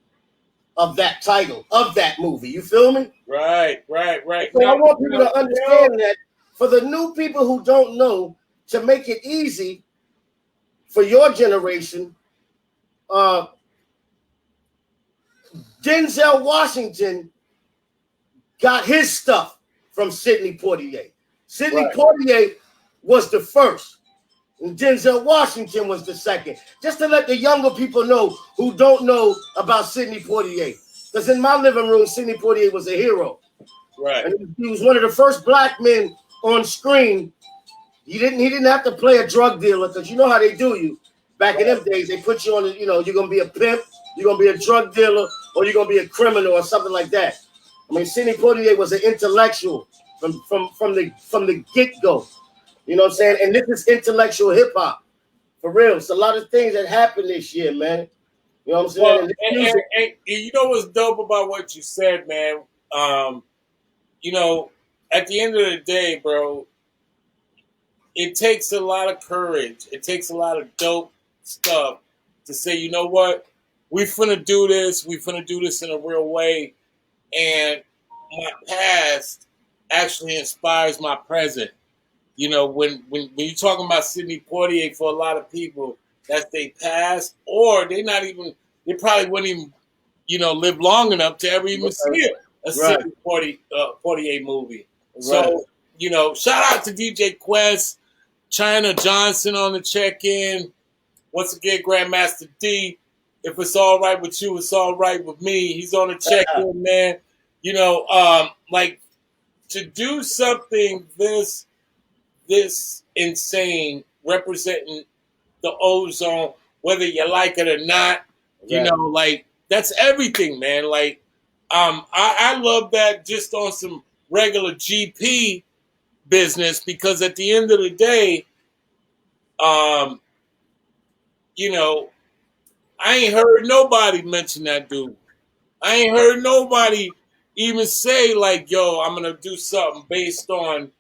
B: of that title of that movie. You feel me?
A: Right.
B: So now, I want people to understand that for the new people who don't know, to make it easy for your generation, Denzel Washington got his stuff from Cydney Poitier. Cydney Poitier was the first, and Denzel Washington was the second. Just to let the younger people know who don't know about Cydney Poitier. Because in my living room, Cydney Poitier was a hero.
A: Right.
B: And he was one of the first black men on screen. He didn't have to play a drug dealer, because you know how they do you. Back in them days, they put you on, you know, you're going to be a pimp, you're going to be a drug dealer, or you're going to be a criminal or something like that. I mean, Cydney Poitier was an intellectual from the get-go. You know what I'm saying? And this is intellectual hip-hop. For real. It's a lot of things that happened this year, man. You know what I'm saying?
A: Well, and you know what's dope about what you said, man? You know, at the end of the day, bro, it takes a lot of courage. It takes a lot of dope stuff to say, you know what? We finna do this. We finna do this in a real way. And my past actually inspires my present. You know, when you're talking about Cydney Poitier, for a lot of people, that's their past, or they probably wouldn't even, you know, live long enough to ever even see a Cydney Poitier movie. Right. So, you know, shout out to DJ Quest, China Johnson on the check-in. Once again, Grandmaster D. If it's all right with you, it's all right with me. He's on the check-in, man. You know, like, to do something this insane, representing the ozone, whether you like it or not, you know, like, that's everything, man. Like, I love that just on some regular GP business, because at the end of the day, you know, I ain't heard nobody mention that dude. I ain't heard nobody even say, like, yo, I'm going to do something based on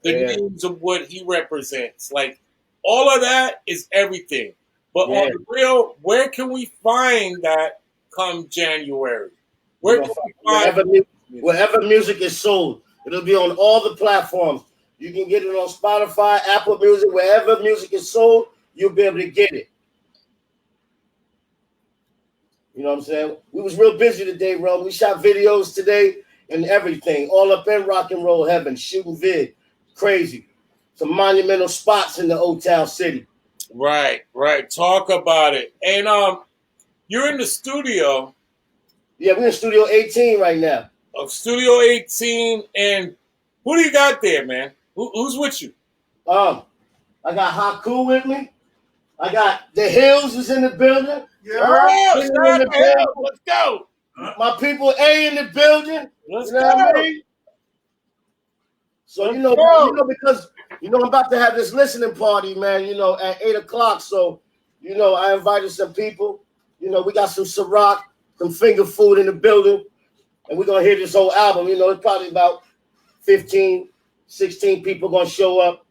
A: the names of what he represents. Like, all of that is everything. But on the real, where can we find that come January? Where can we find
B: wherever music is sold? It'll be on all the platforms. You can get it on Spotify, Apple Music, wherever music is sold, you'll be able to get it. You know what I'm saying? We was real busy today, bro. We shot videos today and everything, all up in rock and roll heaven, shooting vid. Crazy. Some monumental spots in the Old Town City.
A: Right. Talk about it. And you're in the studio.
B: Yeah, we're in Studio 18 right now.
A: Studio 18, and who do you got there, man? Who's with you?
B: I got Haku with me. I got The Hills is in the building.
A: Let's go.
B: My people A in the building.
A: Let's
B: go.
A: What
B: I mean? So you know, because you know I'm about to have this listening party, man. You know, at 8:00. So you know, I invited some people. You know, we got some Ciroc, some finger food in the building, and we're gonna hear this whole album. You know, it's probably about 15, 16 people gonna show up.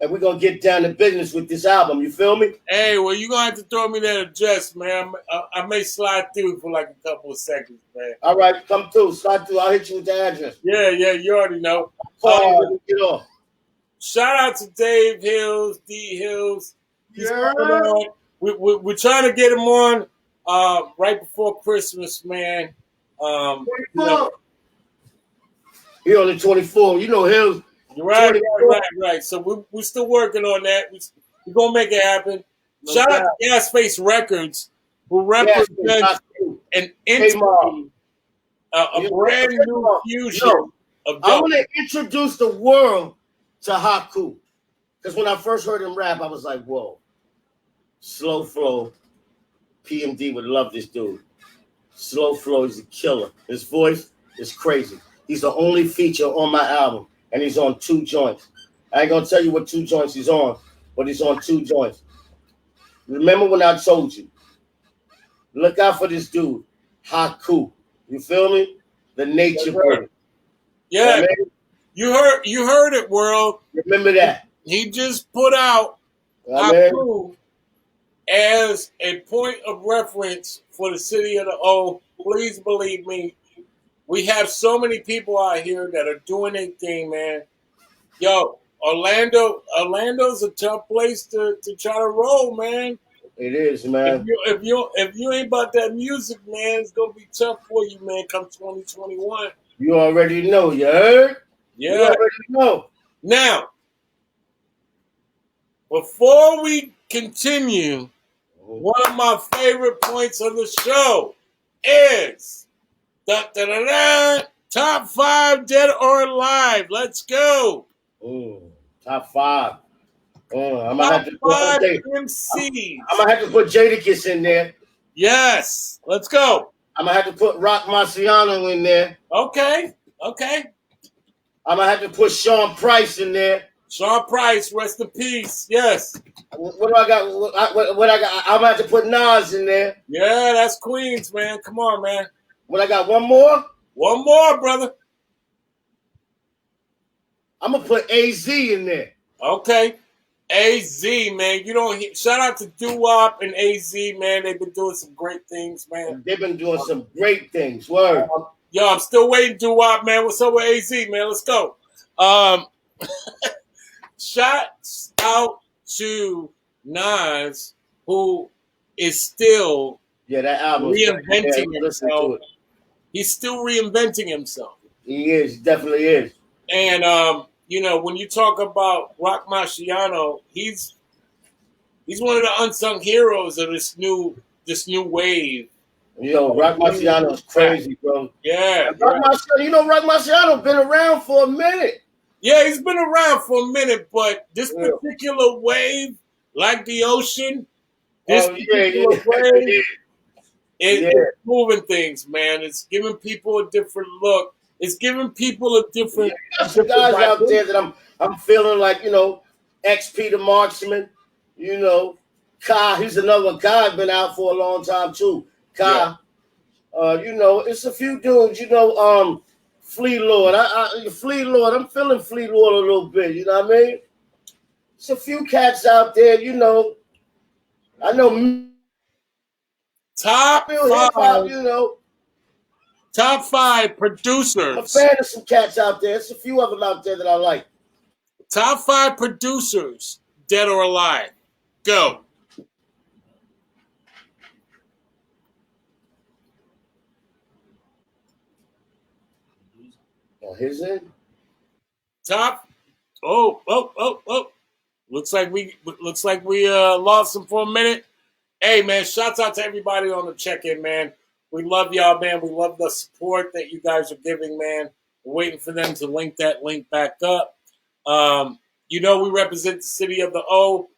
B: and we're gonna get down to business with this album. You feel me?
A: Hey, well, you're going to have to throw me that address, man. I may slide through for like a couple of seconds, man.
B: All right, come through, slide through. I'll hit you with the address.
A: Yeah, you already know.
B: Call you when we get off.
A: Shout out to Dave Hills, D Hills. He's
D: Yeah.
A: coming on. We're trying to get him on right before Christmas, man. You know,
B: He on the 24. You know Hills.
A: right. So we're still working on that. We're going to make it happen.
B: No
A: Shout out
B: doubt.
A: to Gas Face Records, who
B: Yes,
A: represents an entity, a brand new fusion of
B: I
A: dope.
B: want to introduce the world to Haku. Because when I first heard him rap, I was like, whoa. Slow flow. PMD would love this dude. Slow flow is a killer. His voice is crazy. He's the only feature on my album, and he's on 2 joints. I ain't going to tell you what 2 joints he's on, but he's on 2 joints. Remember when I told you, look out for this dude, Haku. You feel me? The nature bird.
A: Yeah,
B: Man,
A: you heard it, world.
B: remember that.
A: He just put out
B: Man.
A: Haku as a point of reference for the city of the O. Please believe me, we have so many people out here that are doing their thing, man. Yo, Orlando's a tough place to try to roll, man.
B: It is, man.
A: If you ain't about that music, man, it's gonna be tough for you, man. Come 2021.
B: You already know, you heard? You
A: Yeah.
B: already know.
A: Now, before we continue, one of my favorite points of the show is top 5 dead or alive. Let's go.
B: Top 5. I'm gonna
A: Top
B: have to put
A: 5
B: okay.
A: MCs.
B: I'm gonna have to put Jadakiss in there.
A: Yes. Let's go.
B: I'm gonna have to put Rock Marciano in there.
A: Okay.
B: I'm gonna have to put Sean Price in there.
A: Sean Price, rest in peace. Yes.
B: What do I got? What I got? I'm gonna have to put Nas in there.
A: Yeah, that's Queens, man. Come on, man.
B: What I got? One more.
A: One more, brother.
B: I'm gonna put AZ in there.
A: Okay. AZ, man. You don't shout out to Doo-Wop and AZ, man. They've been doing some great things, man.
B: They've been doing some great things. Word.
A: Yo, I'm still waiting, Doo-Wop, man. What's up with AZ, man? Let's go. Shouts out to Nas, who is still
B: Yeah, that album.
A: reinventing
B: Listen to
A: himself.
B: it.
A: He's still reinventing himself.
B: He is, definitely is.
A: And when you talk about Rock Marciano, he's one of the unsung heroes of this new wave.
B: Rock Marciano's crazy, bro.
A: Yeah.
B: Rock Marciano been around for a minute.
A: Yeah, he's been around for a minute, but this particular wave, like the ocean, wave, it's moving things, man. It's giving people a different look. It's giving people a different.
B: There's some guys out there that I'm feeling like, XP the Marksman, Kai, he's another guy been out for a long time too. Kai. Yeah. It's a few dudes, Flea Lord. Flea Lord, I'm feeling Flea Lord a little bit, you know what I mean? It's a few cats out there, I know
A: top
B: hip-hop,
A: top 5 producers.
B: I'm a fan of some cats out there. There's a few of them out there that I like.
A: Top 5 producers, dead or alive. Go.
B: His end?
A: Top. Oh. Looks like we lost him for a minute. Hey, man, shouts out to everybody on the check-in, man. We love y'all, man. We love the support that you guys are giving, man. We're waiting for them to link that link back up. We represent the city of the O.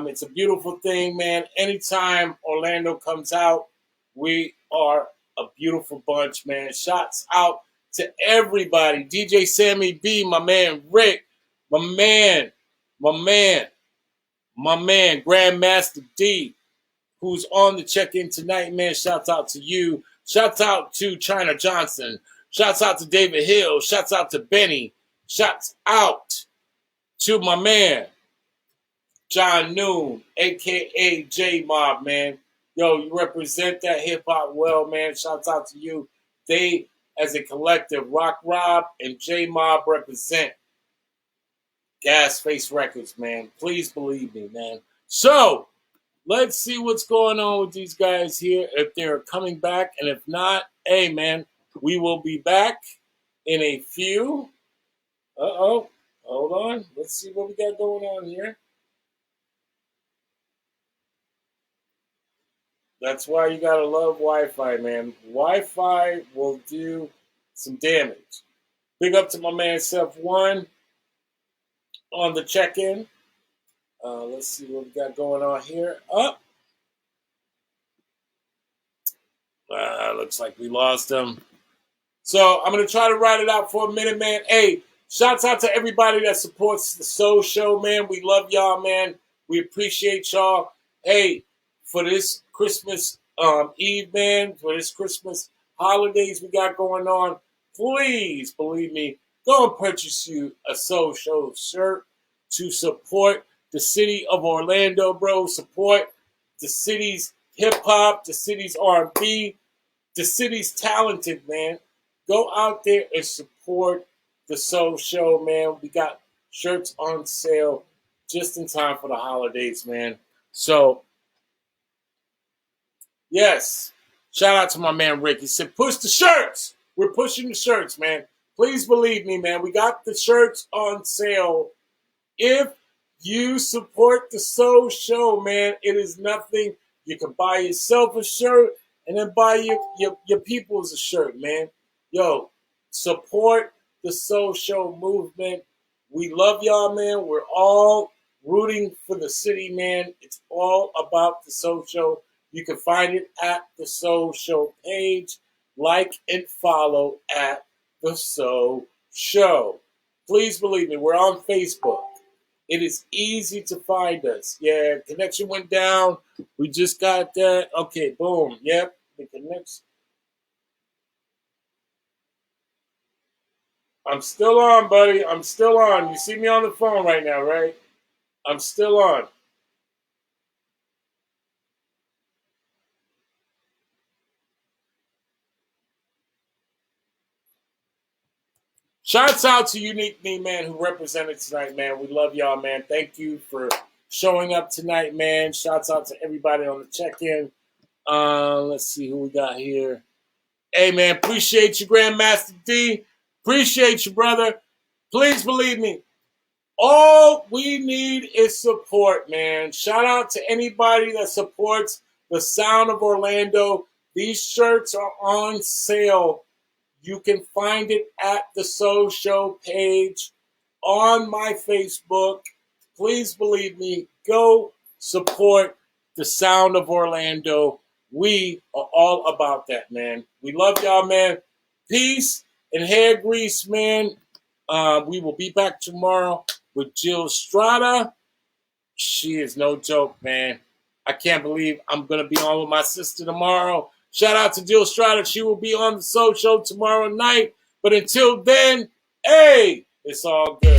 A: It's a beautiful thing, man. Anytime Orlando comes out, we are a beautiful bunch, man. Shouts out to everybody. DJ Sammy B, my man Rick, my man, Grandmaster D, who's on the check-in tonight, man. Shouts out to you. Shouts out to China Johnson. Shouts out to David Hill. Shouts out to Benny. Shouts out to my man, John Noon, a.k.a. J-Mob, man. Yo, you represent that hip-hop well, man. Shouts out to you. They, as a collective, Rock Rob and J-Mob represent Gas Face Records, man. Please believe me, man. So, let's see what's going on with these guys here, if they're coming back. And if not, hey, man, we will be back in a few. Uh-oh. Hold on. Let's see what we got going on here. That's why you gotta love Wi-Fi, man. Wi-Fi will do some damage. Big up to my man Seth One on the check-in. Let's see what we got going on here. Looks like we lost him. So I'm gonna try to ride it out for a minute, man. Hey, shouts out to everybody that supports the Soul Show, man. We love y'all, man. We appreciate y'all. Hey, for this Christmas Eve, man, for this Christmas holidays we got going on, please believe me, go and purchase you a Soul Show shirt to support the city of Orlando, bro. Support the city's hip hop, the city's R&B, the city's talented, man. Go out there and support the Soul Show, man. We got shirts on sale just in time for the holidays, man. So, yes, shout out to my man Rick. He said, push the shirts. We're pushing the shirts, man. Please believe me, man. We got the shirts on sale. If you support the Soul Show, man, it is nothing. You can buy yourself a shirt and then buy your people's a shirt, man. Yo, support the Soul Show movement. We love y'all, man. We're all rooting for the city, man. It's all about the Soul Show. You can find it at the Soul Show page. Like and follow at the Soul Show. Please believe me, we're on Facebook. It is easy to find us. Yeah, connection went down. We just got that. Okay, boom. Yep, the connection. I'm still on, buddy. I'm still on. You see me on the phone right now, right? I'm still on. Shouts out to Uniqme, man, who represented tonight, man. We love y'all, man. Thank you for showing up tonight, man. Shouts out to everybody on the check-in. Let's see who we got here. Hey, man, appreciate you, Grandmaster D. Appreciate you, brother. Please believe me. All we need is support, man. Shout out to anybody that supports the sound of Orlando. These shirts are on sale. You can find it at the Soul Show page on my Facebook. Please believe me. Go support the sound of Orlando. We are all about that, man. We love y'all, man. Peace and hair grease, man. We will be back tomorrow with Jill Strada. She is no joke, man. I can't believe I'm going to be on with my sister tomorrow. Shout out to Jill Strada. She will be on the Soul Show tomorrow night. But until then, hey, it's all good.